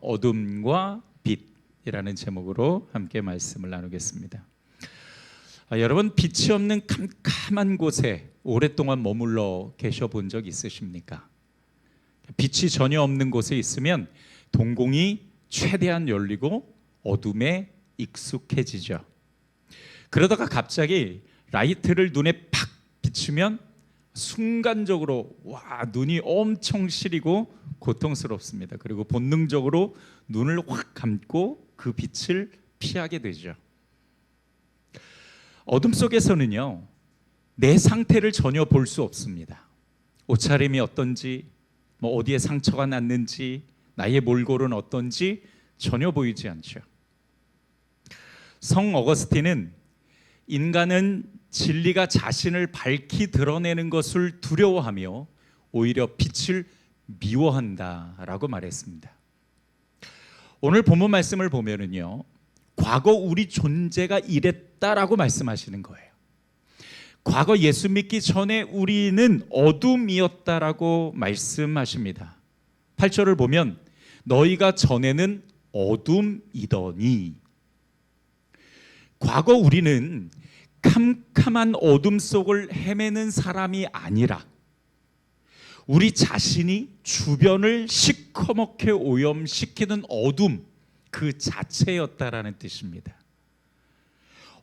어둠과 빛이라는 제목으로 함께 말씀을 나누겠습니다. 여러분, 빛이 없는 캄캄한 곳에 오랫동안 머물러 계셔 본 적 있으십니까? 빛이 전혀 없는 곳에 있으면 동공이 최대한 열리고 어둠에 익숙해지죠. 그러다가 갑자기 라이트를 눈에 팍 비추면 순간적으로 눈이 엄청 시리고 고통스럽습니다. 그리고 본능적으로 눈을 확 감고 그 빛을 피하게 되죠. 어둠 속에서는요, 내 상태를 전혀 볼 수 없습니다. 옷차림이 어떤지, 어디에 상처가 났는지, 나의 몰골은 어떤지 전혀 보이지 않죠. 성 어거스틴은 인간은 진리가 자신을 밝히 드러내는 것을 두려워하며 오히려 빛을 미워한다라고 말했습니다. 오늘 본문 말씀을 보면은요, 과거 우리 존재가 이랬다라고 말씀하시는 거예요. 과거 예수 믿기 전에 우리는 어둠이었다라고 말씀하십니다. 8절을 보면 너희가 전에는 어둠이더니, 과거 우리는 캄캄한 어둠 속을 헤매는 사람이 아니라 우리 자신이 주변을 시커멓게 오염시키는 어둠 그 자체였다라는 뜻입니다.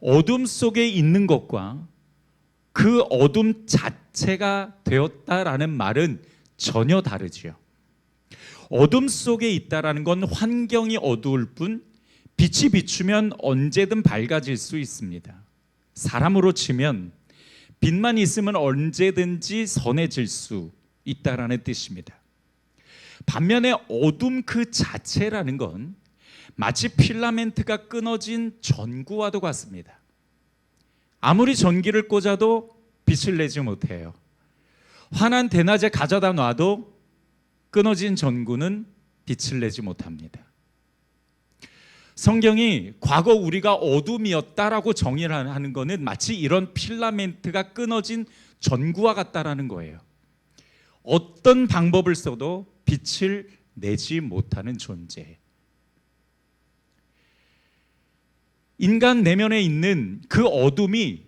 어둠 속에 있는 것과 그 어둠 자체가 되었다라는 말은 전혀 다르지요. 어둠 속에 있다라는 건 환경이 어두울 뿐 빛이 비추면 언제든 밝아질 수 있습니다. 사람으로 치면 빛만 있으면 언제든지 선해질 수 있다라는 뜻입니다. 반면에 어둠 그 자체라는 건 마치 필라멘트가 끊어진 전구와도 같습니다. 아무리 전기를 꽂아도 빛을 내지 못해요. 환한 대낮에 가져다 놔도 끊어진 전구는 빛을 내지 못합니다. 성경이 과거 우리가 어둠이었다라고 정의를 하는 것은 마치 이런 필라멘트가 끊어진 전구와 같다라는 거예요. 어떤 방법을 써도 빛을 내지 못하는 존재. 인간 내면에 있는 그 어둠이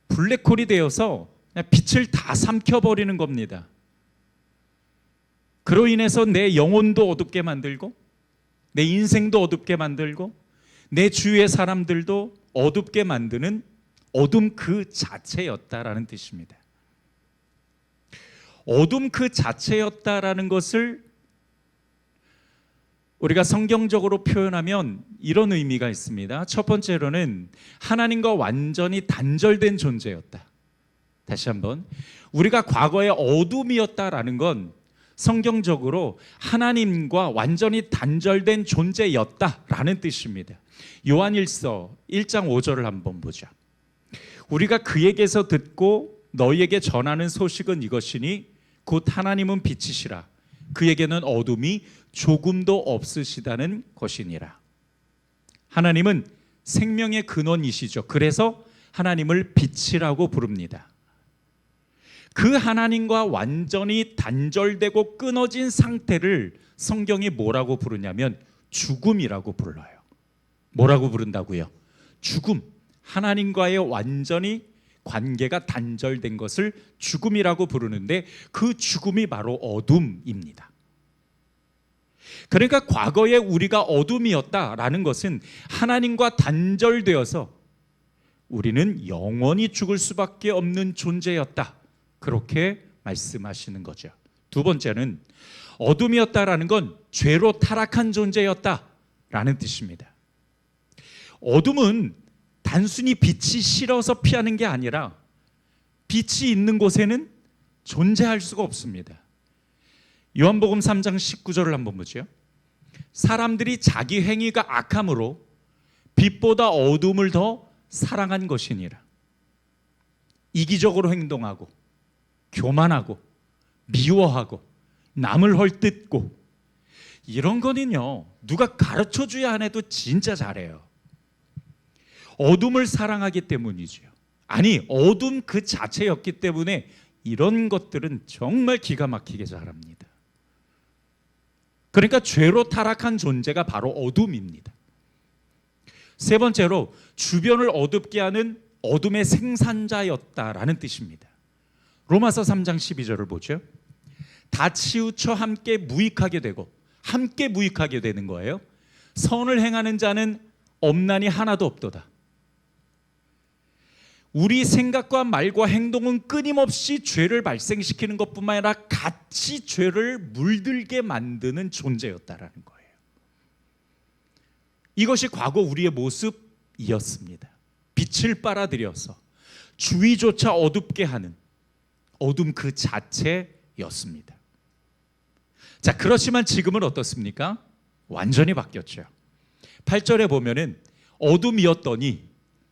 블랙홀이 되어서 그냥 빛을 다 삼켜버리는 겁니다. 그로 인해서 내 영혼도 어둡게 만들고 내 인생도 어둡게 만들고 내 주위의 사람들도 어둡게 만드는 어둠 그 자체였다라는 뜻입니다. 어둠 그 자체였다라는 것을 우리가 성경적으로 표현하면 이런 의미가 있습니다. 첫 번째로는 하나님과 완전히 단절된 존재였다. 다시 한번, 우리가 과거에 어둠이었다라는 건 성경적으로 하나님과 완전히 단절된 존재였다라는 뜻입니다. 요한일서 1장 5절을 한번 보자. 우리가 그에게서 듣고 너희에게 전하는 소식은 이것이니 곧 하나님은 빛이시라 그에게는 어둠이 조금도 없으시다는 것이니라. 하나님은 생명의 근원이시죠. 그래서 하나님을 빛이라고 부릅니다. 그 하나님과 완전히 단절되고 끊어진 상태를 성경이 뭐라고 부르냐면 죽음이라고 불러요. 뭐라고 부른다고요? 죽음. 하나님과의 완전히 관계가 단절된 것을 죽음이라고 부르는데 그 죽음이 바로 어둠입니다. 그러니까 과거에 우리가 어둠이었다라는 것은 하나님과 단절되어서 우리는 영원히 죽을 수밖에 없는 존재였다. 그렇게 말씀하시는 거죠. 두 번째는 어둠이었다라는 건 죄로 타락한 존재였다라는 뜻입니다. 어둠은 단순히 빛이 싫어서 피하는 게 아니라 빛이 있는 곳에는 존재할 수가 없습니다. 요한복음 3장 19절을 한번 보죠. 사람들이 자기 행위가 악함으로 빛보다 어둠을 더 사랑한 것이니라. 이기적으로 행동하고 교만하고 미워하고 남을 헐뜯고 이런 거는요, 누가 가르쳐줘야 안 해도 진짜 잘해요. 어둠을 사랑하기 때문이죠. 아니, 어둠 그 자체였기 때문에 이런 것들은 정말 기가 막히게 잘합니다. 그러니까 죄로 타락한 존재가 바로 어둠입니다. 세 번째로 주변을 어둡게 하는 어둠의 생산자였다라는 뜻입니다. 로마서 3장 12절을 보죠. 다 치우쳐 함께 무익하게 되고, 함께 무익하게 되는 거예요. 선을 행하는 자는 없나니 하나도 없도다. 우리 생각과 말과 행동은 끊임없이 죄를 발생시키는 것뿐만 아니라 같이 죄를 물들게 만드는 존재였다라는 거예요. 이것이 과거 우리의 모습이었습니다. 빛을 빨아들여서 주위조차 어둡게 하는 어둠 그 자체였습니다. 자, 그렇지만 지금은 어떻습니까? 완전히 바뀌었죠. 8절에 보면은 어둠이었더니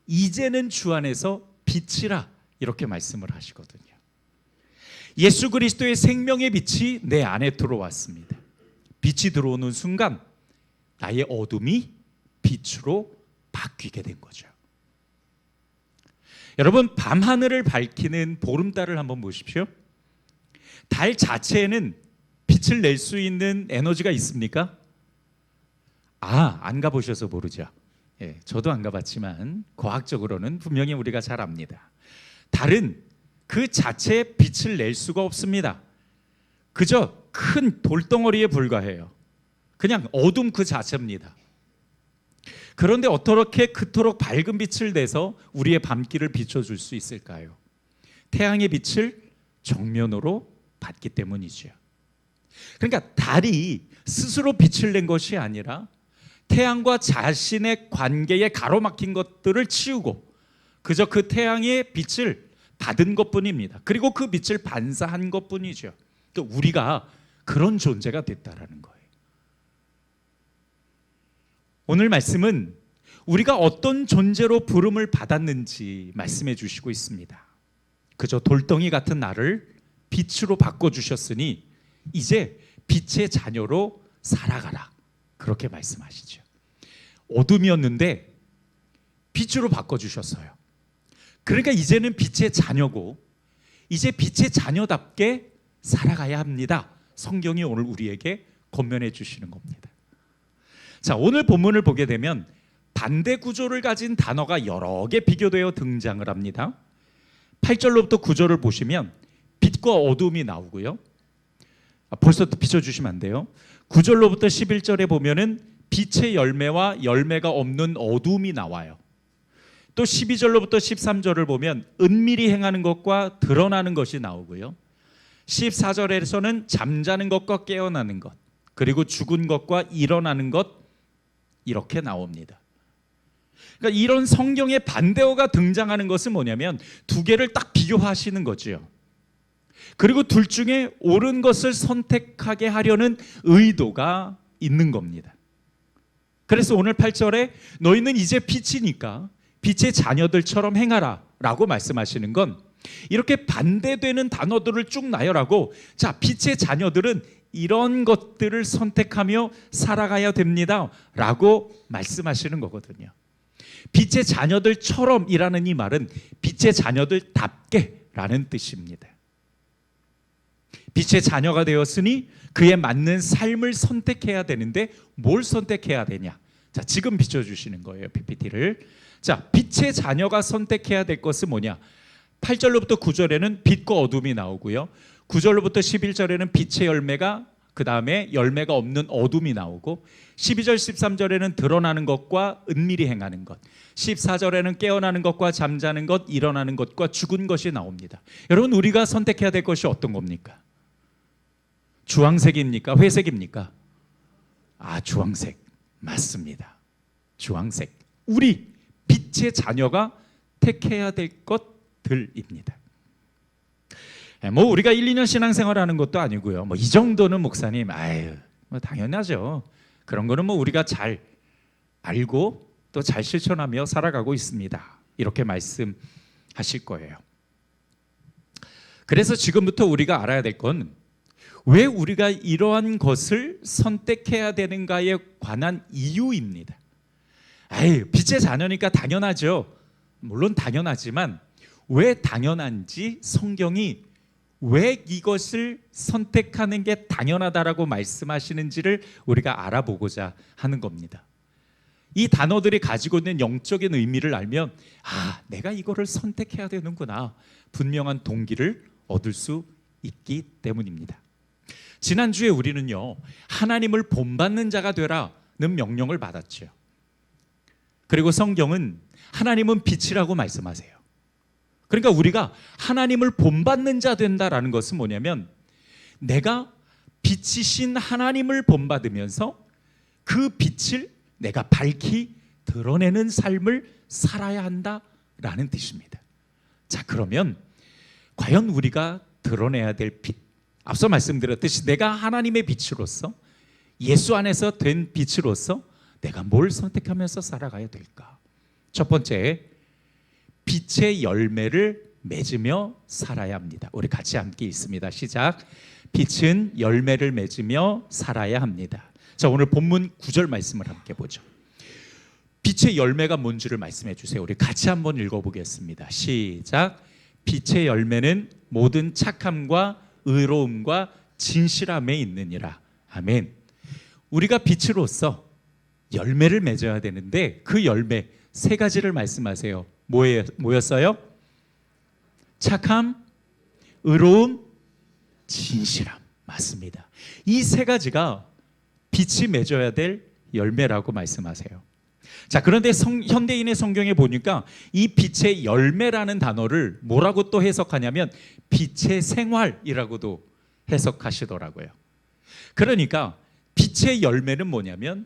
이제는 주 안에서 빛이라 이렇게 말씀을 하시거든요. 예수 그리스도의 생명의 빛이 내 안에 들어왔습니다. 빛이 들어오는 순간 나의 어둠이 빛으로 바뀌게 된 거죠. 여러분, 밤하늘을 밝히는 보름달을 한번 보십시오. 달 자체에는 빛을 낼 수 있는 에너지가 있습니까? 안 가보셔서 모르죠. 예, 저도 안 가봤지만 과학적으로는 분명히 우리가 잘 압니다. 달은 그 자체에 빛을 낼 수가 없습니다. 그저 큰 돌덩어리에 불과해요. 그냥 어둠 그 자체입니다. 그런데 어떻게 그토록 밝은 빛을 내서 우리의 밤길을 비춰줄 수 있을까요? 태양의 빛을 정면으로 받기 때문이죠. 그러니까 달이 스스로 빛을 낸 것이 아니라 태양과 자신의 관계에 가로막힌 것들을 치우고 그저 그 태양의 빛을 받은 것뿐입니다. 그리고 그 빛을 반사한 것뿐이죠. 그러니까 우리가 그런 존재가 됐다라는 거예요. 오늘 말씀은 우리가 어떤 존재로 부름을 받았는지 말씀해 주시고 있습니다. 그저 돌덩이 같은 나를 빛으로 바꿔주셨으니 이제 빛의 자녀로 살아가라, 그렇게 말씀하시죠. 어둠이었는데 빛으로 바꿔주셨어요. 그러니까 이제는 빛의 자녀고 이제 빛의 자녀답게 살아가야 합니다. 성경이 오늘 우리에게 권면해 주시는 겁니다. 자, 오늘 본문을 보게 되면 반대 구조를 가진 단어가 여러 개 비교되어 등장을 합니다. 8절로부터 9절을 보시면 빛과 어둠이 나오고요. 벌써 비춰주시면 안 돼요. 9절로부터 11절에 보면은 빛의 열매와 열매가 없는 어둠이 나와요. 또 12절로부터 13절을 보면 은밀히 행하는 것과 드러나는 것이 나오고요. 14절에서는 잠자는 것과 깨어나는 것, 그리고 죽은 것과 일어나는 것, 이렇게 나옵니다. 그러니까 이런 성경의 반대어가 등장하는 것은 뭐냐면 두 개를 딱 비교하시는 거죠. 그리고 둘 중에 옳은 것을 선택하게 하려는 의도가 있는 겁니다. 그래서 오늘 8절에 너희는 이제 빛이니까 빛의 자녀들처럼 행하라 라고 말씀하시는 건 이렇게 반대되는 단어들을 쭉 나열하고, 자, 빛의 자녀들은 이런 것들을 선택하며 살아가야 됩니다 라고 말씀하시는 거거든요. 빛의 자녀들처럼이라는 이 말은 빛의 자녀들답게 라는 뜻입니다. 빛의 자녀가 되었으니 그에 맞는 삶을 선택해야 되는데 뭘 선택해야 되냐? 자, 지금 비춰주시는 거예요, PPT를. 자, 빛의 자녀가 선택해야 될 것은 뭐냐? 8절로부터 9절에는 빛과 어둠이 나오고요. 9절로부터 11절에는 빛의 열매가, 그 다음에 열매가 없는 어둠이 나오고, 12절 13절에는 드러나는 것과 은밀히 행하는 것, 14절에는 깨어나는 것과 잠자는 것, 일어나는 것과 죽은 것이 나옵니다. 여러분, 우리가 선택해야 될 것이 어떤 겁니까? 주황색입니까? 회색입니까? 주황색 맞습니다. 주황색, 우리 빛의 자녀가 택해야 될 것들입니다. 뭐 우리가 1, 2년 신앙생활하는 것도 아니고요. 뭐 이 정도는 목사님, 뭐 당연하죠. 그런 거는 뭐 우리가 잘 알고 또 잘 실천하며 살아가고 있습니다. 이렇게 말씀하실 거예요. 그래서 지금부터 우리가 알아야 될 건 왜 우리가 이러한 것을 선택해야 되는가에 관한 이유입니다. 빛의 자녀니까 당연하죠. 물론 당연하지만 왜 당연한지 성경이 왜 이것을 선택하는 게 당연하다라고 말씀하시는지를 우리가 알아보고자 하는 겁니다. 이 단어들이 가지고 있는 영적인 의미를 알면 내가 이거를 선택해야 되는구나, 분명한 동기를 얻을 수 있기 때문입니다. 지난주에 우리는요, 하나님을 본받는 자가 되라는 명령을 받았죠. 그리고 성경은 하나님은 빛이라고 말씀하세요. 그러니까 우리가 하나님을 본받는 자 된다라는 것은 뭐냐면, 내가 빛이신 하나님을 본받으면서 그 빛을 내가 밝히 드러내는 삶을 살아야 한다라는 뜻입니다. 자, 그러면 과연 우리가 드러내야 될 빛, 앞서 말씀드렸듯이 내가 하나님의 빛으로서, 예수 안에서 된 빛으로서 내가 뭘 선택하면서 살아가야 될까? 첫 번째, 빛의 열매를 맺으며 살아야 합니다. 우리 같이 함께 있습니다. 시작. 빛은 열매를 맺으며 살아야 합니다. 자, 오늘 본문 9절 말씀을 함께 보죠. 빛의 열매가 뭔지를 말씀해 주세요. 우리 같이 한번 읽어보겠습니다. 시작. 빛의 열매는 모든 착함과 의로움과 진실함에 있느니라. 아멘. 우리가 빛으로서 열매를 맺어야 되는데, 그 열매 세 가지를 말씀하세요. 뭐였어요? 착함, 의로움, 진실함. 맞습니다. 이 세 가지가 빛이 맺어야 될 열매라고 말씀하세요. 자, 그런데 현대인의 성경에 보니까 이 빛의 열매라는 단어를 뭐라고 또 해석하냐면 빛의 생활이라고도 해석하시더라고요. 그러니까 빛의 열매는 뭐냐면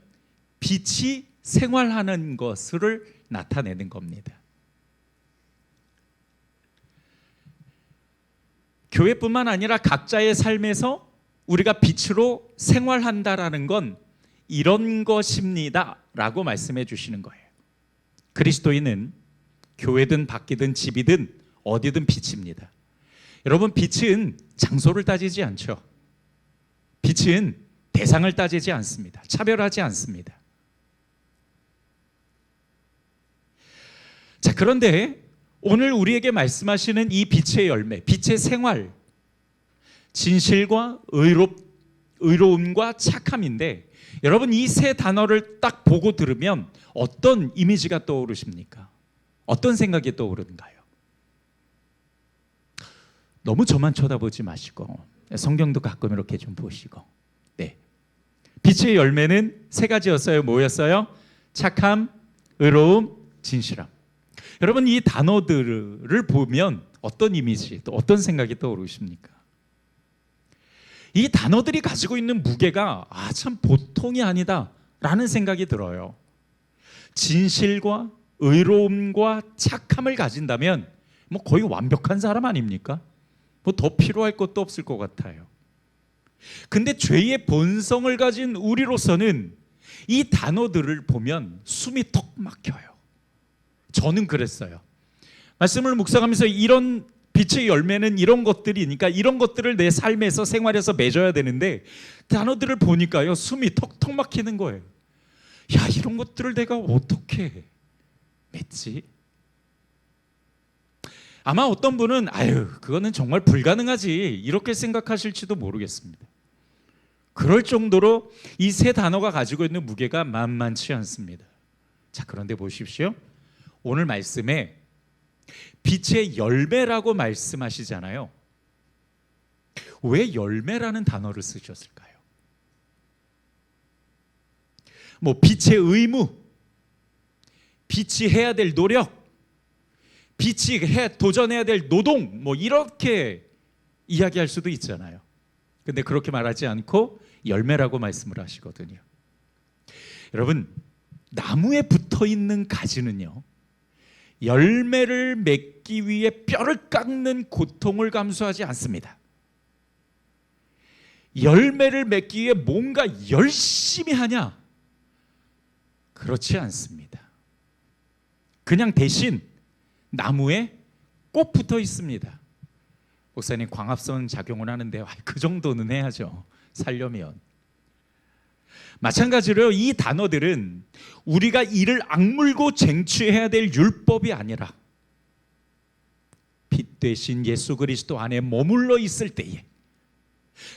빛이 생활하는 것을 나타내는 겁니다. 교회뿐만 아니라 각자의 삶에서 우리가 빛으로 생활한다라는 건 이런 것입니다 라고 말씀해 주시는 거예요. 그리스도인은 교회든 밖이든 집이든 어디든 빛입니다. 여러분, 빛은 장소를 따지지 않죠. 빛은 대상을 따지지 않습니다. 차별하지 않습니다. 자, 그런데 오늘 우리에게 말씀하시는 이 빛의 열매, 빛의 생활, 진실과 의로움과 착함인데, 여러분, 이 세 단어를 딱 보고 들으면 어떤 이미지가 떠오르십니까? 어떤 생각이 떠오르는가요? 너무 저만 쳐다보지 마시고 성경도 가끔 이렇게 좀 보시고. 네, 빛의 열매는 세 가지였어요. 뭐였어요? 착함, 의로움, 진실함. 여러분, 이 단어들을 보면 어떤 이미지, 또 어떤 생각이 떠오르십니까? 이 단어들이 가지고 있는 무게가 참 보통이 아니다라는 생각이 들어요. 진실과 의로움과 착함을 가진다면 뭐 거의 완벽한 사람 아닙니까? 뭐 더 필요할 것도 없을 것 같아요. 근데 죄의 본성을 가진 우리로서는 이 단어들을 보면 숨이 턱 막혀요. 저는 그랬어요. 말씀을 묵상하면서 이런 빛의 열매는 이런 것들이니까 이런 것들을 내 삶에서, 생활에서 맺어야 되는데, 단어들을 보니까요, 숨이 턱턱 막히는 거예요. 야, 이런 것들을 내가 어떻게 맺지? 아마 어떤 분은 그거는 정말 불가능하지, 이렇게 생각하실지도 모르겠습니다. 그럴 정도로 이 세 단어가 가지고 있는 무게가 만만치 않습니다. 자, 그런데 보십시오. 오늘 말씀에 빛의 열매라고 말씀하시잖아요. 왜 열매라는 단어를 쓰셨을까요? 뭐 빛의 의무, 빛이 해야 될 노력, 빛이 도전해야 될 노동, 뭐 이렇게 이야기할 수도 있잖아요. 근데 그렇게 말하지 않고 열매라고 말씀을 하시거든요. 여러분, 나무에 붙어 있는 가지는요, 열매를 맺기 위해 뼈를 깎는 고통을 감수하지 않습니다. 열매를 맺기 위해 뭔가 열심히 하냐? 그렇지 않습니다. 그냥 대신 나무에 꼭 붙어 있습니다. 목사님, 광합성 작용을 하는데 그 정도는 해야죠, 살려면. 마찬가지로 이 단어들은 우리가 이를 악물고 쟁취해야 될 율법이 아니라 빛, 빛 되신 예수 그리스도 안에 머물러 있을 때에,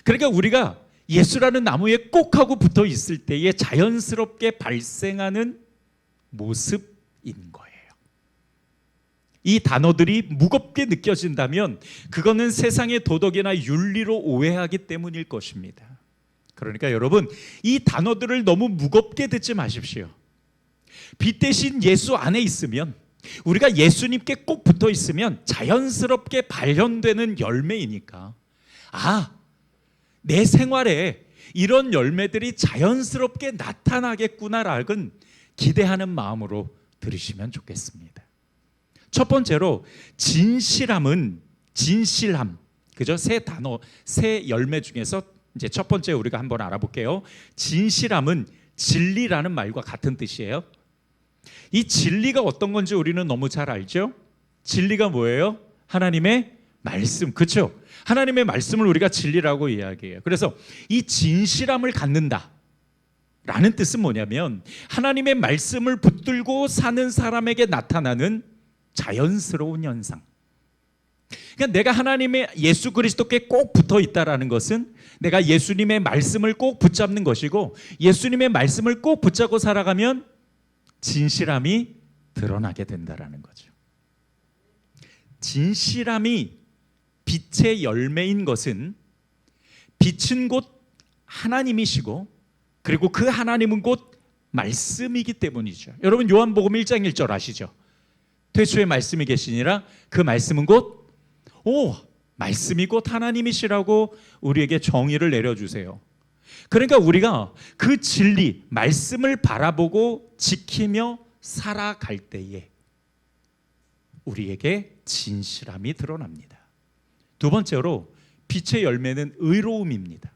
그러니까 우리가 예수라는 나무에 꼭 하고 붙어 있을 때에 자연스럽게 발생하는 모습인 거예요. 이 단어들이 무겁게 느껴진다면 그거는 세상의 도덕이나 윤리로 오해하기 때문일 것입니다. 그러니까 여러분, 이 단어들을 너무 무겁게 듣지 마십시오. 빛 대신 예수 안에 있으면, 우리가 예수님께 꼭 붙어 있으면 자연스럽게 발현되는 열매이니까, 내 생활에 이런 열매들이 자연스럽게 나타나겠구나라는 기대하는 마음으로 들으시면 좋겠습니다. 첫 번째로 진실함은, 진실함, 그죠? 세 단어, 세 열매 중에서 이제 첫 번째 우리가 한번 알아볼게요. 진실함은 진리라는 말과 같은 뜻이에요. 이 진리가 어떤 건지 우리는 너무 잘 알죠? 진리가 뭐예요? 하나님의 말씀, 그렇죠? 하나님의 말씀을 우리가 진리라고 이야기해요. 그래서 이 진실함을 갖는다 라는 뜻은 뭐냐면, 하나님의 말씀을 붙들고 사는 사람에게 나타나는 자연스러운 현상. 그러니까 내가 하나님의 예수 그리스도께 꼭 붙어 있다라는 것은 내가 예수님의 말씀을 꼭 붙잡는 것이고, 예수님의 말씀을 꼭 붙잡고 살아가면 진실함이 드러나게 된다라는 거죠. 진실함이 빛의 열매인 것은, 빛은 곧 하나님이시고 그리고 그 하나님은 곧 말씀이기 때문이죠. 여러분, 요한복음 1장 1절 아시죠? 태초에 말씀이 계시니라, 그 말씀은 곧 말씀이 곧 하나님이시라고 우리에게 정의를 내려주세요. 그러니까 우리가 그 진리, 말씀을 바라보고 지키며 살아갈 때에 우리에게 진실함이 드러납니다. 두 번째로 빛의 열매는 의로움입니다.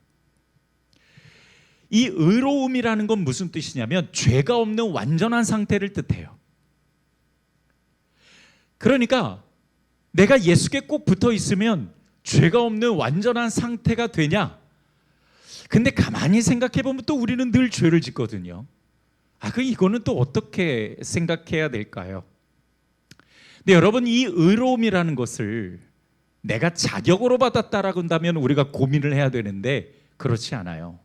이 의로움이라는 건 무슨 뜻이냐면 죄가 없는 완전한 상태를 뜻해요. 그러니까 내가 예수께 꼭 붙어 있으면 죄가 없는 완전한 상태가 되냐? 근데 가만히 생각해 보면 또 우리는 늘 죄를 짓거든요. 이거는 또 어떻게 생각해야 될까요? 근데 여러분, 이 의로움이라는 것을 내가 자격으로 받았다라고 한다면 우리가 고민을 해야 되는데, 그렇지 않아요.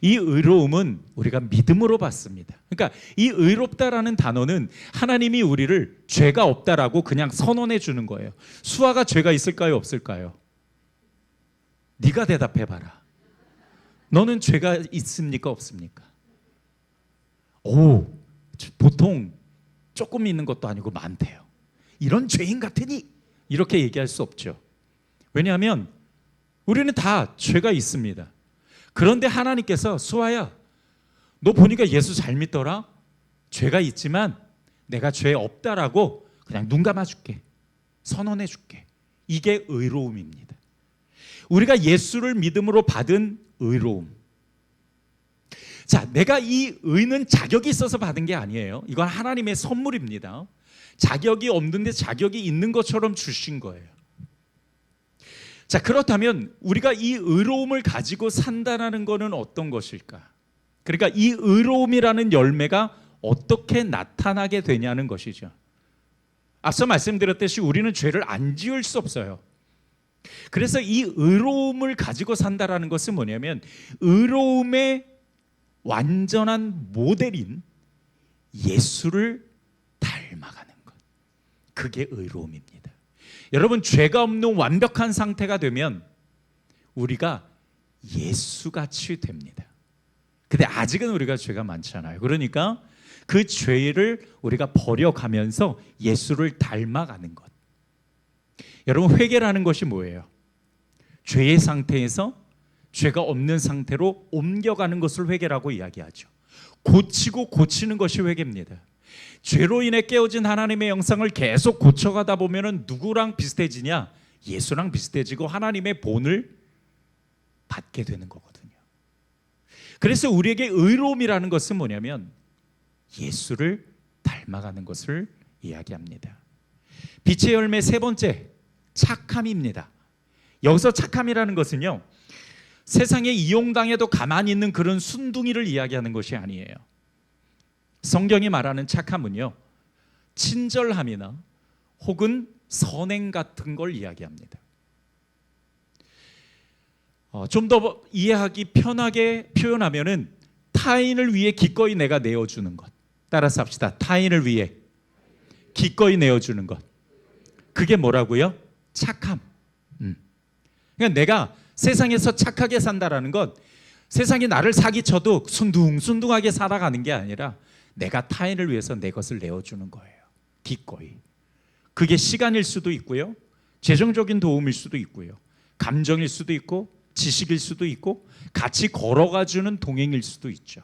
이 의로움은 우리가 믿음으로 받습니다. 그러니까 이 의롭다라는 단어는 하나님이 우리를 죄가 없다라고 그냥 선언해 주는 거예요. 수아가 죄가 있을까요, 없을까요? 네가 대답해 봐라. 너는 죄가 있습니까, 없습니까? 보통 조금 있는 것도 아니고 많대요. 이런 죄인 같으니 이렇게 얘기할 수 없죠. 왜냐하면 우리는 다 죄가 있습니다. 그런데 하나님께서 수아야, 너 보니까 예수 잘 믿더라? 죄가 있지만 내가 죄 없다라고 그냥 눈 감아줄게, 선언해 줄게. 이게 의로움입니다. 우리가 예수를 믿음으로 받은 의로움. 자, 내가 이 의는 자격이 있어서 받은 게 아니에요. 이건 하나님의 선물입니다. 자격이 없는데 자격이 있는 것처럼 주신 거예요. 자, 그렇다면 우리가 이 의로움을 가지고 산다는 것은 어떤 것일까? 그러니까 이 의로움이라는 열매가 어떻게 나타나게 되냐는 것이죠. 앞서 말씀드렸듯이 우리는 죄를 안 지을 수 없어요. 그래서 이 의로움을 가지고 산다는 것은 뭐냐면, 의로움의 완전한 모델인 예수를 닮아가는 것. 그게 의로움입니다. 여러분, 죄가 없는 완벽한 상태가 되면 우리가 예수같이 됩니다. 근데 아직은 우리가 죄가 많잖아요. 그러니까 그 죄를 우리가 버려가면서 예수를 닮아가는 것. 여러분, 회개라는 것이 뭐예요? 죄의 상태에서 죄가 없는 상태로 옮겨가는 것을 회개라고 이야기하죠. 고치고 고치는 것이 회개입니다. 죄로 인해 깨어진 하나님의 형상을 계속 고쳐가다 보면 누구랑 비슷해지냐? 예수랑 비슷해지고 하나님의 본을 받게 되는 거거든요. 그래서 우리에게 의로움이라는 것은 뭐냐면 예수를 닮아가는 것을 이야기합니다. 빛의 열매 세 번째, 착함입니다. 여기서 착함이라는 것은요, 세상에 이용당해도 가만히 있는 그런 순둥이를 이야기하는 것이 아니에요. 성경이 말하는 착함은요, 친절함이나 혹은 선행 같은 걸 이야기합니다. 좀 더 이해하기 편하게 표현하면은 타인을 위해 기꺼이 내가 내어주는 것. 따라서 합시다. 타인을 위해 기꺼이 내어주는 것. 그게 뭐라고요? 착함. 그러니까 내가 세상에서 착하게 산다라는 건 세상이 나를 사기쳐도 순둥순둥하게 살아가는 게 아니라 내가 타인을 위해서 내 것을 내어주는 거예요. 기꺼이. 그게 시간일 수도 있고요, 재정적인 도움일 수도 있고요, 감정일 수도 있고 지식일 수도 있고 같이 걸어가주는 동행일 수도 있죠.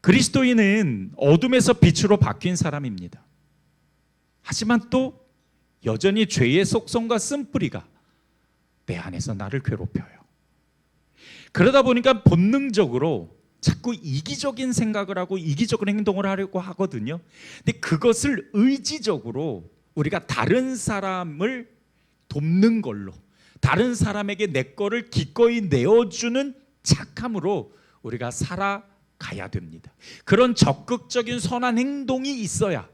그리스도인은 어둠에서 빛으로 바뀐 사람입니다. 하지만 또 여전히 죄의 속성과 쓴뿌리가 내 안에서 나를 괴롭혀요. 그러다 보니까 본능적으로 자꾸 이기적인 생각을 하고 이기적인 행동을 하려고 하거든요. 근데 그것을 의지적으로 우리가 다른 사람을 돕는 걸로, 다른 사람에게 내 거를 기꺼이 내어주는 착함으로 우리가 살아가야 됩니다. 그런 적극적인 선한 행동이 있어야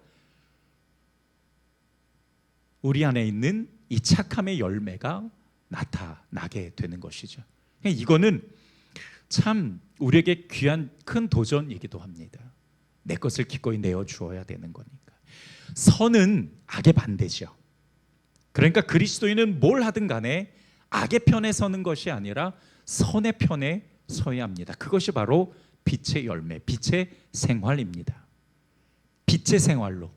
우리 안에 있는 이 착함의 열매가 나타나게 되는 것이죠. 이거는 참 우리에게 귀한 큰 도전이기도 합니다. 내 것을 기꺼이 내어주어야 되는 거니까. 선은 악의 반대죠. 그러니까 그리스도인은 뭘 하든 간에 악의 편에 서는 것이 아니라 선의 편에 서야 합니다. 그것이 바로 빛의 열매, 빛의 생활입니다. 빛의 생활로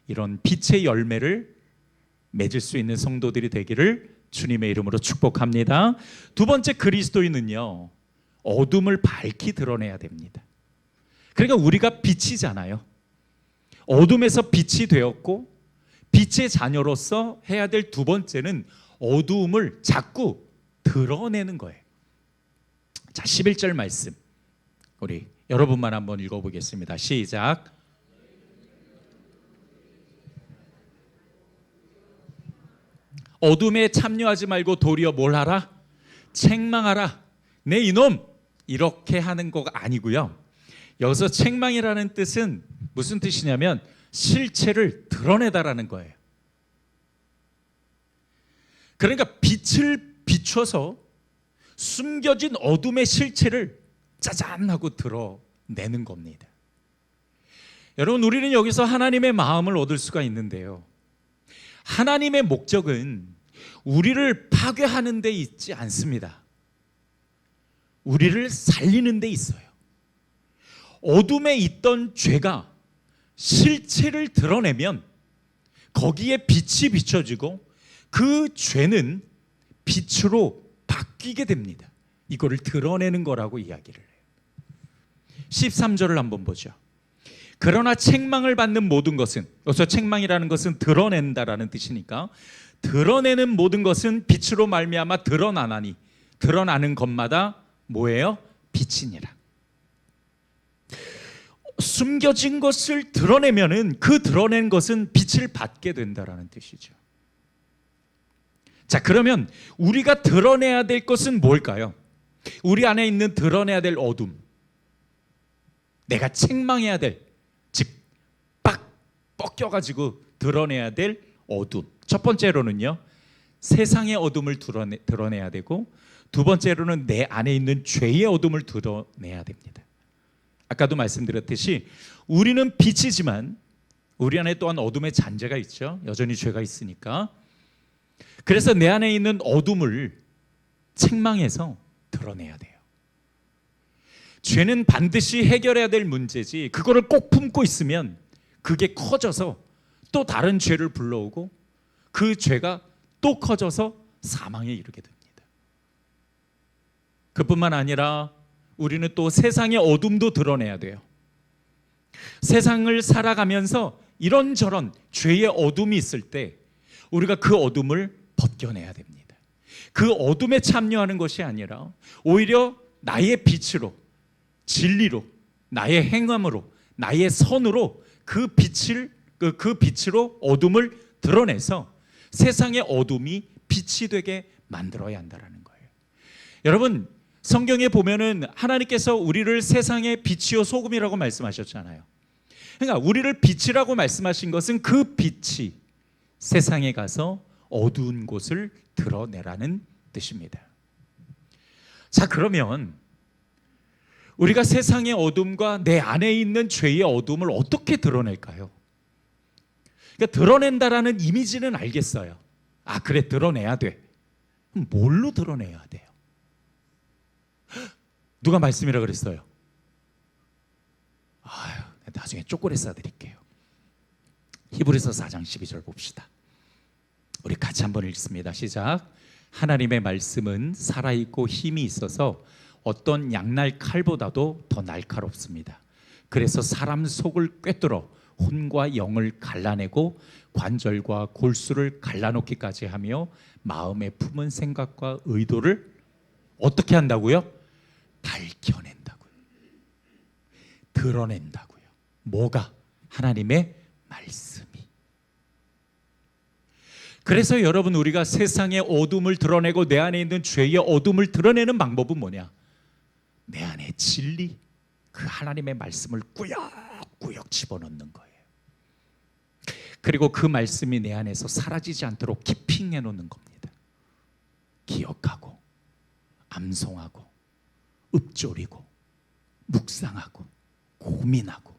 이런 빛의 열매를 맺을 수 있는 성도들이 되기를 주님의 이름으로 축복합니다. 두 번째, 그리스도인은요, 어둠을 밝히 드러내야 됩니다. 그러니까 우리가 빛이잖아요. 어둠에서 빛이 되었고 빛의 자녀로서 해야 될 두 번째는 어두움을 자꾸 드러내는 거예요. 자, 11절 말씀 우리 여러분만 한번 읽어보겠습니다. 시작. 어둠에 참여하지 말고 도리어 뭘 하라? 책망하라. 내 이놈, 이렇게 하는 거가 아니고요. 여기서 책망이라는 뜻은 무슨 뜻이냐면 실체를 드러내다라는 거예요. 그러니까 빛을 비춰서 숨겨진 어둠의 실체를 짜잔 하고 드러내는 겁니다. 여러분, 우리는 여기서 하나님의 마음을 얻을 수가 있는데요, 하나님의 목적은 우리를 파괴하는 데 있지 않습니다. 우리를 살리는 데 있어요. 어둠에 있던 죄가 실체를 드러내면 거기에 빛이 비춰지고 그 죄는 빛으로 바뀌게 됩니다. 이거를 드러내는 거라고 이야기를 해요. 13절을 한번 보죠. 그러나 책망을 받는 모든 것은, 여기서 책망이라는 것은 드러낸다라는 뜻이니까 드러내는 모든 것은 빛으로 말미암아 드러나나니 드러나는 것마다 뭐예요? 빛이니라. 숨겨진 것을 드러내면은 그 드러낸 것은 빛을 받게 된다라는 뜻이죠. 자, 그러면 우리가 드러내야 될 것은 뭘까요? 우리 안에 있는 드러내야 될 어둠, 내가 책망해야 될, 즉 빡 뻗겨가지고 드러내야 될 어둠. 첫 번째로는요, 세상의 어둠을 드러내야 되고, 두 번째로는 내 안에 있는 죄의 어둠을 드러내야 됩니다. 아까도 말씀드렸듯이 우리는 빛이지만 우리 안에 또한 어둠의 잔재가 있죠. 여전히 죄가 있으니까. 그래서 내 안에 있는 어둠을 책망해서 드러내야 돼요. 죄는 반드시 해결해야 될 문제지, 그거를 꼭 품고 있으면 그게 커져서 또 다른 죄를 불러오고 그 죄가 또 커져서 사망에 이르게 됩니다. 그뿐만 아니라 우리는 또 세상의 어둠도 드러내야 돼요. 세상을 살아가면서 이런저런 죄의 어둠이 있을 때 우리가 그 어둠을 벗겨내야 됩니다. 그 어둠에 참여하는 것이 아니라 오히려 나의 빛으로, 진리로, 나의 행함으로, 나의 선으로 그 빛으로 어둠을 드러내서 세상의 어둠이 빛이 되게 만들어야 한다는 거예요. 여러분, 성경에 보면은 하나님께서 우리를 세상의 빛이요 소금이라고 말씀하셨잖아요. 그러니까 우리를 빛이라고 말씀하신 것은 그 빛이 세상에 가서 어두운 곳을 드러내라는 뜻입니다. 자, 그러면 우리가 세상의 어둠과 내 안에 있는 죄의 어둠을 어떻게 드러낼까요? 그러니까 드러낸다라는 이미지는 알겠어요. 아, 그래, 드러내야 돼. 그럼 뭘로 드러내야 돼요? 누가 말씀이라 그랬어요? 아유, 나중에 초콜릿 사드릴게요. 히브리서 4장 12절 봅시다. 우리 같이 한번 읽습니다. 시작. 하나님의 말씀은 살아있고 힘이 있어서 어떤 양날 칼보다도 더 날카롭습니다. 그래서 사람 속을 꿰뚫어 혼과 영을 갈라내고 관절과 골수를 갈라놓기까지 하며 마음에 품은 생각과 의도를 어떻게 한다고요? 밝혀낸다고요. 드러낸다고요. 뭐가? 하나님의 말씀이. 그래서 여러분, 우리가 세상의 어둠을 드러내고 내 안에 있는 죄의 어둠을 드러내는 방법은 뭐냐? 내 안에 진리, 그 하나님의 말씀을 꾸역꾸역 집어넣는 거예요. 그리고 그 말씀이 내 안에서 사라지지 않도록 키핑해 놓는 겁니다. 기억하고 암송하고 읊조리고 묵상하고 고민하고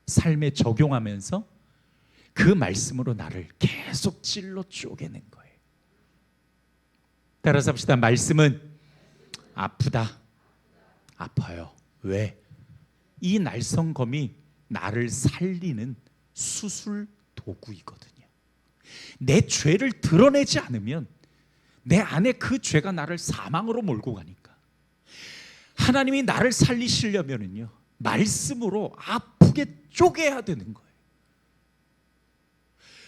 삶에 적용하면서 그 말씀으로 나를 계속 찔러 쪼개는 거예요. 따라서 합시다. 말씀은 아프다. 아파요. 왜? 이 날성검이 나를 살리는 수술 도구이거든요. 내 죄를 드러내지 않으면 내 안에 그 죄가 나를 사망으로 몰고 가니까 하나님이 나를 살리시려면은요, 말씀으로 아프게 쪼개야 되는 거예요.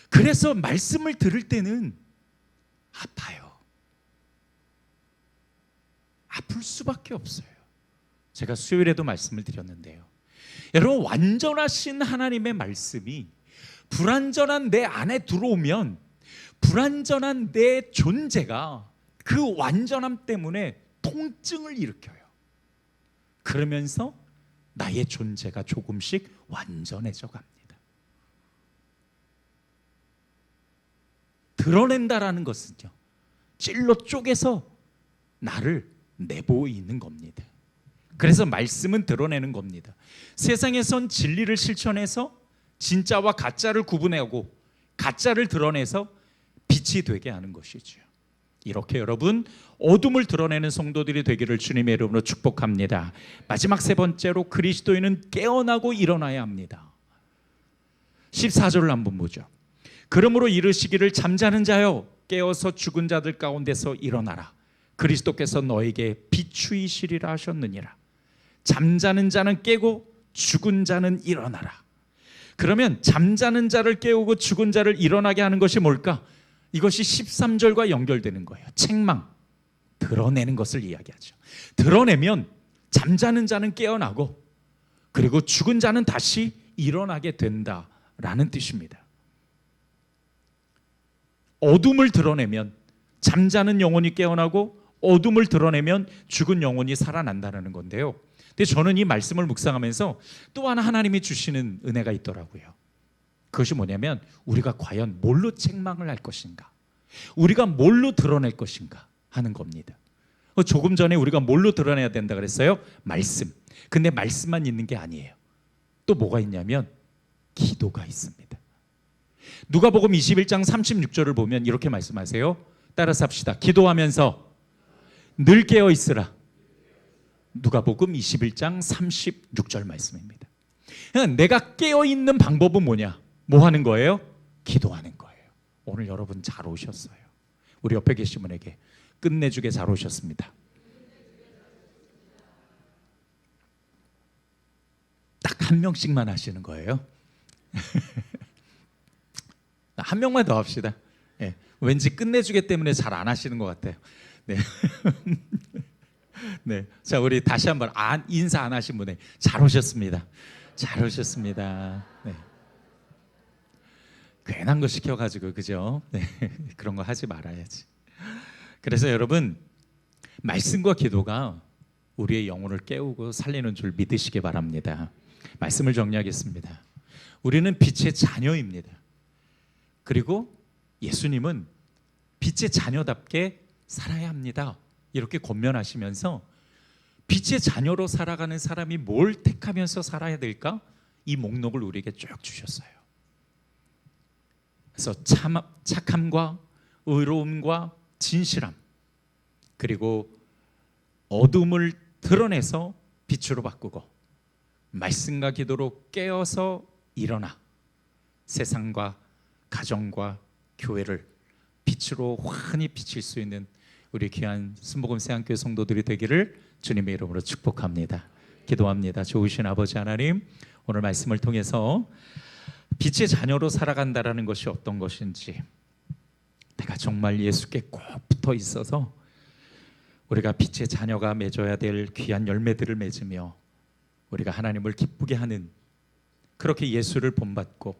그래서 말씀을 들을 때는 아파요. 아플 수밖에 없어요. 제가 수요일에도 말씀을 드렸는데요, 여러분, 완전하신 하나님의 말씀이 불완전한 내 안에 들어오면 불완전한 내 존재가 그 완전함 때문에 통증을 일으켜요. 그러면서 나의 존재가 조금씩 완전해져 갑니다. 드러낸다라는 것은요, 찔러 쪼개서 나를 내보이는 겁니다. 그래서 말씀은 드러내는 겁니다. 세상에선 진리를 실천해서 진짜와 가짜를 구분하고 가짜를 드러내서 빛이 되게 하는 것이죠. 이렇게 여러분, 어둠을 드러내는 성도들이 되기를 주님의 이름으로 축복합니다. 마지막 세 번째로, 그리스도인은 깨어나고 일어나야 합니다. 14절을 한번 보죠. 그러므로 이르시기를 잠자는 자여 깨어서 죽은 자들 가운데서 일어나라. 그리스도께서 너에게 비추이시리라 하셨느니라. 잠자는 자는 깨고 죽은 자는 일어나라. 그러면 잠자는 자를 깨우고 죽은 자를 일어나게 하는 것이 뭘까? 이것이 13절과 연결되는 거예요. 책망, 드러내는 것을 이야기하죠. 드러내면 잠자는 자는 깨어나고 그리고 죽은 자는 다시 일어나게 된다라는 뜻입니다. 어둠을 드러내면 잠자는 영혼이 깨어나고 어둠을 드러내면 죽은 영혼이 살아난다는 건데요. 근데 저는 이 말씀을 묵상하면서 또 하나 하나님이 주시는 은혜가 있더라고요. 그것이 뭐냐면, 우리가 과연 뭘로 책망을 할 것인가, 우리가 뭘로 드러낼 것인가 하는 겁니다. 조금 전에 우리가 뭘로 드러내야 된다 그랬어요? 말씀. 근데 말씀만 있는 게 아니에요. 또 뭐가 있냐면 기도가 있습니다. 누가복음 21장 36절을 보면 이렇게 말씀하세요. 따라서 합시다. 기도하면서 늘 깨어 있으라. 누가복음 21장 36절 말씀입니다. 내가 깨어 있는 방법은 뭐냐? 뭐 하는 거예요? 기도하는 거예요. 오늘 여러분 잘 오셨어요. 우리 옆에 계신 분에게 끝내주게 잘 오셨습니다. 딱 한 명씩만 하시는 거예요. 한 명만 더 합시다. 네. 왠지 끝내주기 때문에 잘 안 하시는 것 같아요. 네. 네. 자, 우리 다시 한번 인사 안 하신 분에 잘 오셨습니다. 잘 오셨습니다. 네. 괜한 거 시켜가지고, 그죠? 네. 그런 거 하지 말아야지. 그래서 여러분, 말씀과 기도가 우리의 영혼을 깨우고 살리는 줄 믿으시기 바랍니다. 말씀을 정리하겠습니다. 우리는 빛의 자녀입니다. 그리고 예수님은 빛의 자녀답게 살아야 합니다. 이렇게 권면하시면서 빛의 자녀로 살아가는 사람이 뭘 택하면서 살아야 될까? 이 목록을 우리에게 쭉 주셨어요. 그래서 착함과 의로움과 진실함, 그리고 어둠을 드러내서 빛으로 바꾸고 말씀과 기도로 깨어서 일어나 세상과 가정과 교회를 빛으로 환히 비칠 수 있는 우리 귀한 순복음 새한교회 성도들이 되기를 주님의 이름으로 축복합니다. 기도합니다. 좋으신 아버지 하나님, 오늘 말씀을 통해서 빛의 자녀로 살아간다라는 것이 어떤 것인지, 내가 정말 예수께 꼭 붙어 있어서 우리가 빛의 자녀가 맺어야 될 귀한 열매들을 맺으며 우리가 하나님을 기쁘게 하는, 그렇게 예수를 본받고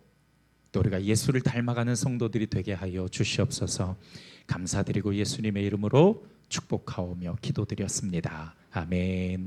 또 우리가 예수를 닮아가는 성도들이 되게 하여 주시옵소서. 감사드리고 예수님의 이름으로 축복하오며 기도드렸습니다. 아멘.